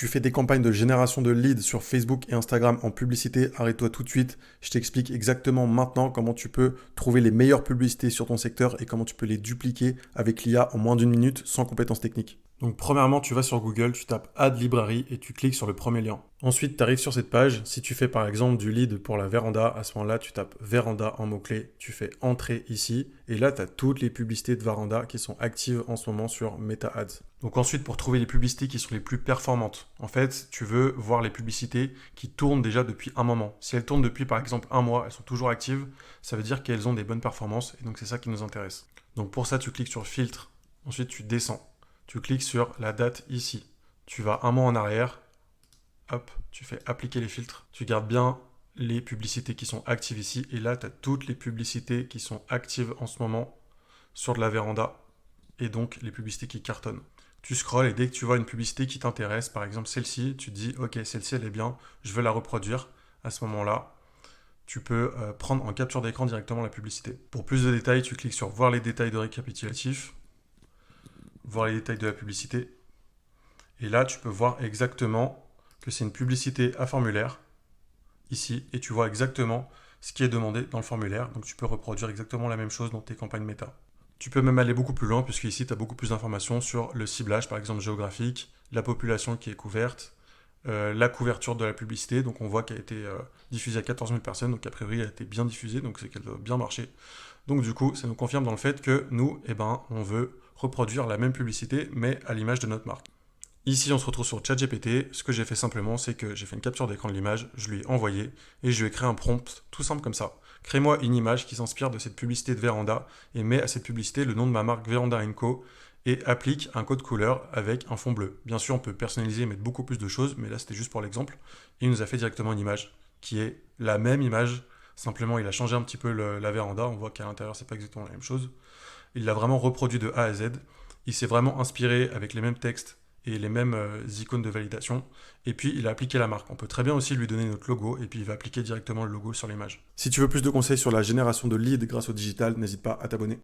Tu fais des campagnes de génération de leads sur Facebook et Instagram en publicité, arrête-toi tout de suite. Je t'explique exactement maintenant comment tu peux trouver les meilleures publicités sur ton secteur et comment tu peux les dupliquer avec l'IA en moins d'une minute sans compétences techniques. Donc premièrement, tu vas sur Google, tu tapes Ad Library et tu cliques sur le premier lien. Ensuite, tu arrives sur cette page. Si tu fais par exemple du lead pour la véranda, à ce moment-là, tu tapes véranda en mots-clés, tu fais entrer ici et là, tu as toutes les publicités de véranda qui sont actives en ce moment sur Meta Ads. Donc ensuite, pour trouver les publicités qui sont les plus performantes, en fait, tu veux voir les publicités qui tournent déjà depuis un moment. Si elles tournent depuis par exemple un mois, elles sont toujours actives, ça veut dire qu'elles ont des bonnes performances et donc c'est ça qui nous intéresse. Donc pour ça, tu cliques sur filtre, ensuite tu descends. Tu cliques sur la date ici. Tu vas un mois en arrière. Hop, tu fais appliquer les filtres. Tu gardes bien les publicités qui sont actives ici. Et là, tu as toutes les publicités qui sont actives en ce moment sur de la véranda. Et donc, les publicités qui cartonnent. Tu scrolles et dès que tu vois une publicité qui t'intéresse, par exemple celle-ci, tu te dis, ok, celle-ci, elle est bien, je veux la reproduire. À ce moment-là, tu peux prendre en capture d'écran directement la publicité. Pour plus de détails, tu cliques sur voir les détails de récapitulatif, voir les détails de la publicité. Et là, tu peux voir exactement que c'est une publicité à formulaire, ici, et tu vois exactement ce qui est demandé dans le formulaire. Donc tu peux reproduire exactement la même chose dans tes campagnes méta. Tu peux même aller beaucoup plus loin, puisque ici, tu as beaucoup plus d'informations sur le ciblage, par exemple géographique, la population qui est couverte, la couverture de la publicité. Donc on voit qu'elle a été diffusée à 14 000 personnes, donc a priori elle a été bien diffusée, donc c'est qu'elle doit bien marcher. Donc du coup, ça nous confirme dans le fait que nous, on veut reproduire la même publicité, mais à l'image de notre marque. Ici, on se retrouve sur ChatGPT. Ce que j'ai fait simplement, c'est que j'ai fait une capture d'écran de l'image, je lui ai envoyé et je lui ai créé un prompt tout simple comme ça. Crée-moi une image qui s'inspire de cette publicité de Véranda et mets à cette publicité le nom de ma marque Véranda & Co et applique un code couleur avec un fond bleu. Bien sûr, on peut personnaliser et mettre beaucoup plus de choses, mais là, c'était juste pour l'exemple. Il nous a fait directement une image qui est la même image. Simplement, il a changé un petit peu la véranda. On voit qu'à l'intérieur, c'est pas exactement la même chose. Il l'a vraiment reproduit de A à Z. Il s'est vraiment inspiré avec les mêmes textes et les mêmes icônes de validation. Et puis, il a appliqué la marque. On peut très bien aussi lui donner notre logo et puis il va appliquer directement le logo sur l'image. Si tu veux plus de conseils sur la génération de leads grâce au digital, n'hésite pas à t'abonner.